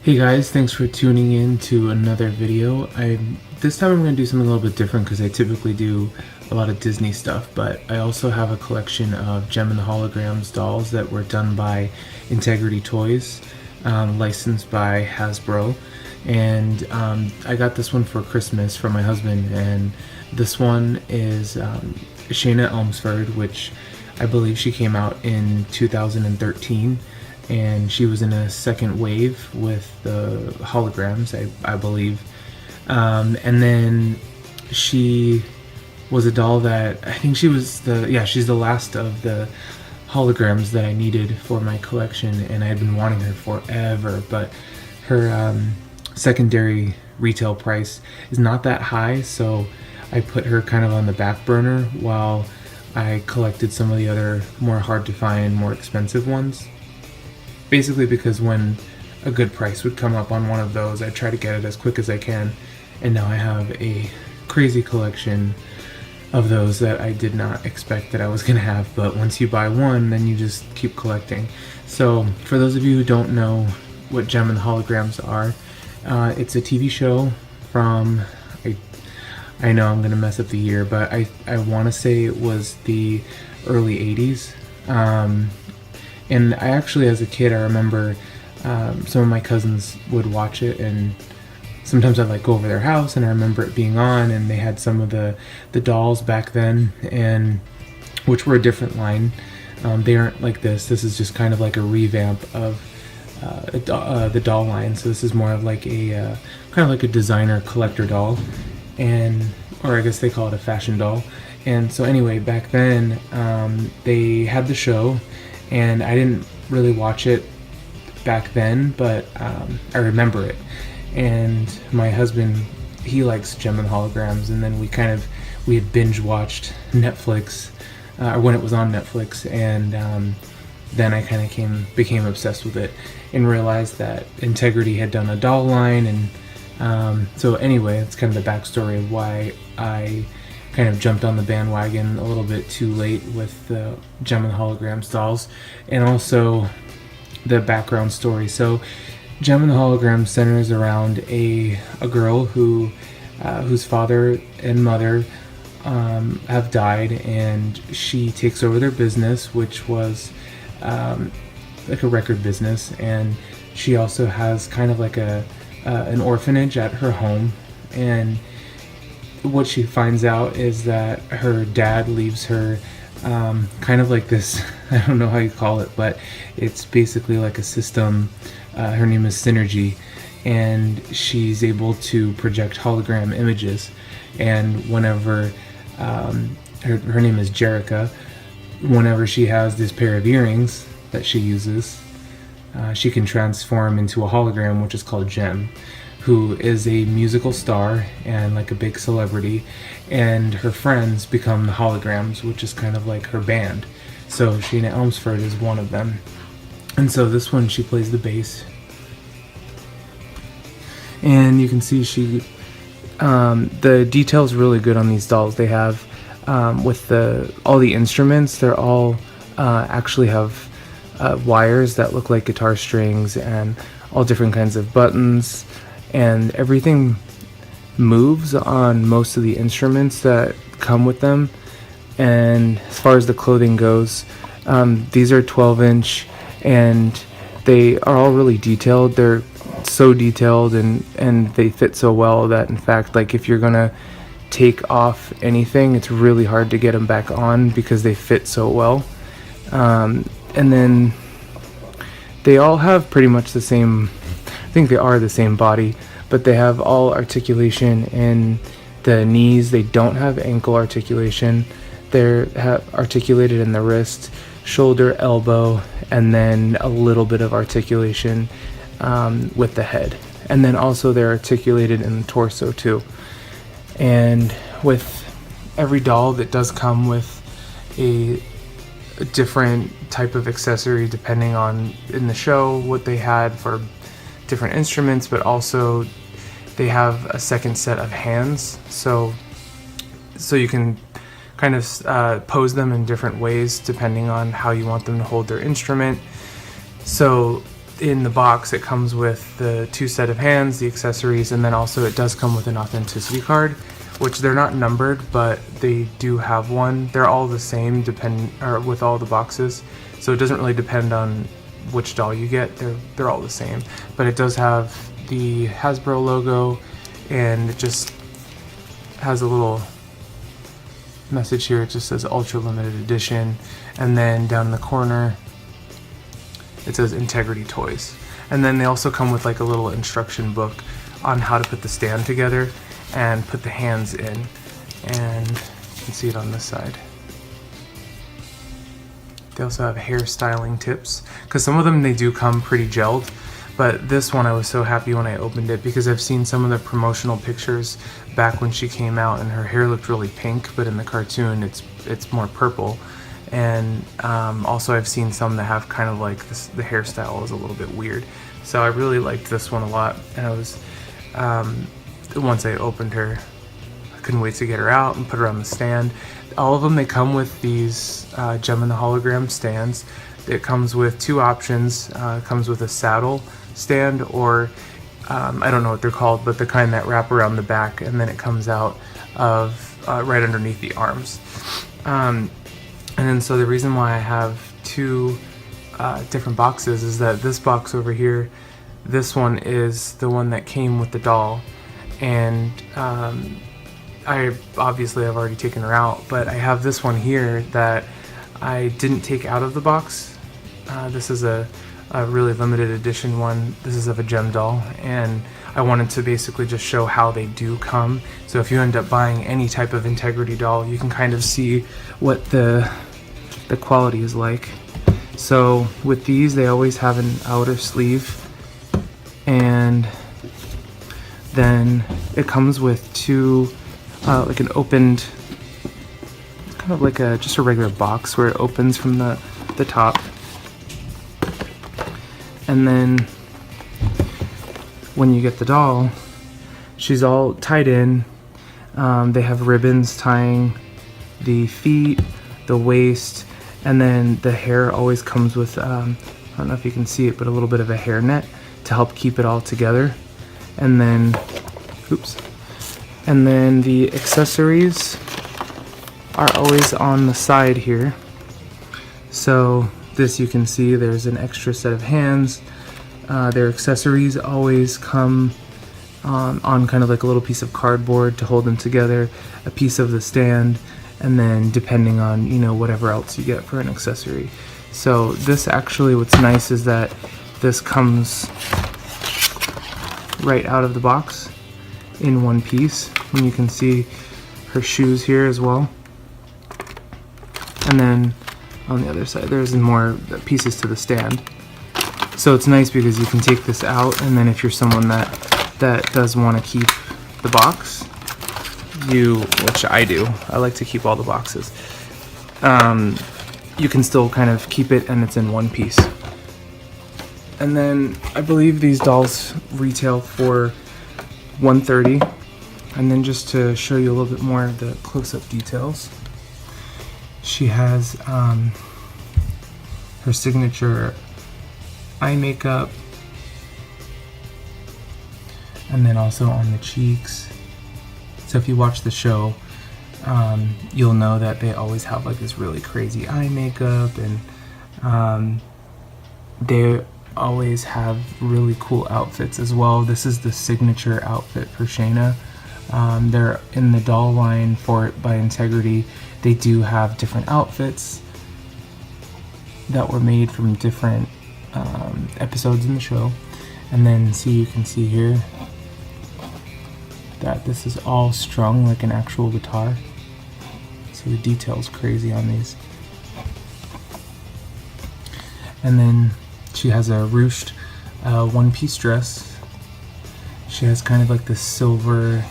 Hey guys, thanks for tuning in to another video. This time I'm going to do something a little bit different because I typically do a lot of Disney stuff, but I also have a collection of Gem and the Holograms dolls that were done by Integrity Toys, licensed by Hasbro, and I got this one for Christmas from my husband, and this one is Shana Elmsford, which I believe she came out in 2013. And she was in a second wave with the holograms, I believe. And then she was a doll that I think she's the last of the holograms that I needed for my collection, and I had been wanting her forever, but her secondary retail price is not that high, so I put her kind of on the back burner while I collected some of the other more hard to find, more expensive ones. Basically because when a good price would come up on one of those, I try to get it as quick as I can, and now I have a crazy collection of those that I did not expect that I was going to have, but once you buy one, then you just keep collecting. So for those of you who don't know what Gem and the Holograms are, it's a TV show from, I know I'm going to mess up the year, but I want to say it was the early 80s. And I actually, as a kid, I remember some of my cousins would watch it, and sometimes I'd go over their house, and I remember it being on, and they had some of the dolls back then, and which were a different line. They aren't like this. This is just kind of like a revamp of the doll line. So this is more of like a kind of like a designer collector doll, or I guess they call it a fashion doll. And so anyway, back then they had the show. And I didn't really watch it back then, but I remember it. And my husband, he likes Gem and Holograms, and then we had binge watched Netflix, or when it was on Netflix, and then I kind of became obsessed with it and realized that Integrity had done a doll line, and so anyway, that's kind of the backstory of why I kind of jumped on the bandwagon a little bit too late with the Gem and the Holograms dolls, and also the background story. So Gem and the Holograms centers around a girl whose father and mother have died, and she takes over their business, which was like a record business, and she also has kind of like an orphanage at her home. And what she finds out is that her dad leaves her kind of like this, I don't know how you call it, but it's basically like a system. Her name is Synergy, and she's able to project hologram images. And whenever her name is Jerica, whenever she has this pair of earrings that she uses, she can transform into a hologram, which is called Gem, who is a musical star and like a big celebrity, and her friends become the Holograms, which is kind of like her band. So Shana Elmsford is one of them. And so this one, she plays the bass. And you can see the detail's really good on these dolls. They have, with all the instruments, they're all actually have wires that look like guitar strings, and all different kinds of buttons. And everything moves on most of the instruments that come with them. And as far as the clothing goes, these are 12-inch, and they are all really detailed. They're so detailed, and they fit so well that, in fact, like if you're gonna take off anything, it's really hard to get them back on because they fit so well. And then they all have pretty much the same, I think they are the same body, but they have all articulation in the knees. They don't have ankle articulation. They're articulated in the wrist, shoulder, elbow, and then a little bit of articulation with the head. And then also they're articulated in the torso too. And with every doll, that does come with a different type of accessory depending on, in the show, what they had for different instruments, but also they have a second set of hands, so you can kind of pose them in different ways depending on how you want them to hold their instrument. So in the box it comes with the 2 set of hands, the accessories, and then also it does come with an authenticity card, which they're not numbered, but they do have one. They're all the same with all the boxes, so it doesn't really depend on which doll you get. They're all the same, but it does have the Hasbro logo, and it just has a little message here. It just says ultra limited edition, and then down in the corner it says Integrity Toys. And then they also come with like a little instruction book on how to put the stand together and put the hands in, and you can see it on this side. They also have hairstyling tips, because some of them they do come pretty gelled, but this one I was so happy when I opened it, because I've seen some of the promotional pictures back when she came out and her hair looked really pink, but in the cartoon it's more purple. And also I've seen some that have kind of like this, the hairstyle is a little bit weird. So I really liked this one a lot, and I was once I opened her, I couldn't wait to get her out and put her on the stand. All of them, they come with these Gem and the Hologram stands. It comes with 2 options. It comes with a saddle stand, or I don't know what they're called, but the kind that wrap around the back, and then it comes out of right underneath the arms. And then so the reason why I have 2 different boxes is that this box over here, this one is the one that came with the doll, and I obviously have already taken her out, but I have this one here that I didn't take out of the box. This is a really limited edition one. This is of a gem doll, and I wanted to basically just show how they do come. So if you end up buying any type of Integrity doll, you can kind of see what the quality is like. So with these, they always have an outer sleeve, and then it comes with 2 like an opened, it's kind of like just a regular box where it opens from the top, and then when you get the doll, she's all tied in. They have ribbons tying the feet, the waist, and then the hair always comes with I don't know if you can see it, but a little bit of a hair net to help keep it all together. And then and then the accessories are always on the side here. So this, you can see there's an extra set of hands. Their accessories always come on kind of like a little piece of cardboard to hold them together, a piece of the stand, and then depending on, you know, whatever else you get for an accessory. So this actually, what's nice is that this comes right out of the box in one piece, and you can see her shoes here as well. And then on the other side there's more pieces to the stand. So it's nice because you can take this out, and then if you're someone that does want to keep the box, which I do, I like to keep all the boxes, you can still kind of keep it, and it's in one piece. And then I believe these dolls retail for $130. And then just to show you a little bit more of the close-up details, she has her signature eye makeup, and then also on the cheeks. So if you watch the show, you'll know that they always have like this really crazy eye makeup, and they always have really cool outfits as well. This is the signature outfit for Shana. They're in the doll line for it by Integrity. They do have different outfits that were made from different episodes in the show. And then you can see here that this is all strung like an actual guitar. So the detail's crazy on these. And then she has a ruched one-piece dress. She has kind of like this silver,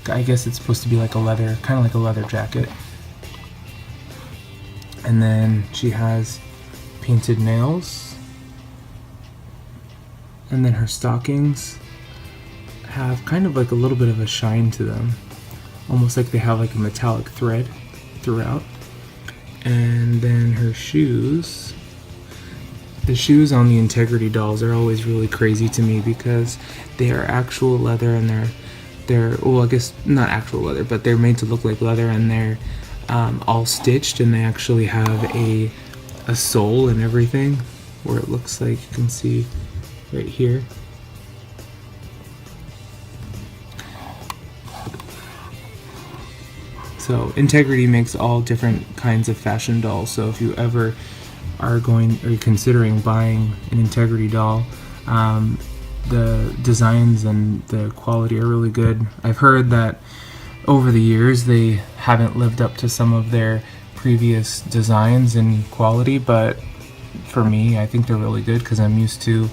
I guess it's supposed to be like a leather, kind of like a leather jacket. And then she has painted nails. And then her stockings have kind of like a little bit of a shine to them, almost like they have like a metallic thread throughout. And then her shoes The shoes on the Integrity dolls are always really crazy to me because they are actual leather, and they're well, I guess not actual leather, but they're made to look like leather, and they're all stitched, and they actually have a sole and everything, where it looks like you can see right here. So Integrity makes all different kinds of fashion dolls. So if you ever are considering buying an Integrity doll, the designs and the quality are really good. I've heard that over the years they haven't lived up to some of their previous designs and quality, but for me, I think they're really good because I'm used to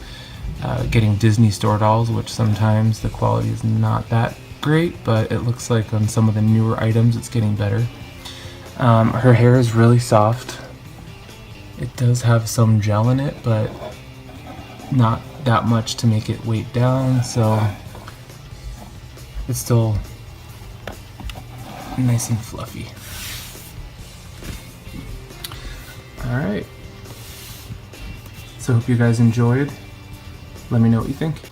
getting Disney store dolls, which sometimes the quality is not that great, but it looks like on some of the newer items it's getting better. Her hair is really soft. It does have some gel in it, but not that much to make it weight down, so it's still nice and fluffy. Alright, so hope you guys enjoyed. Let me know what you think.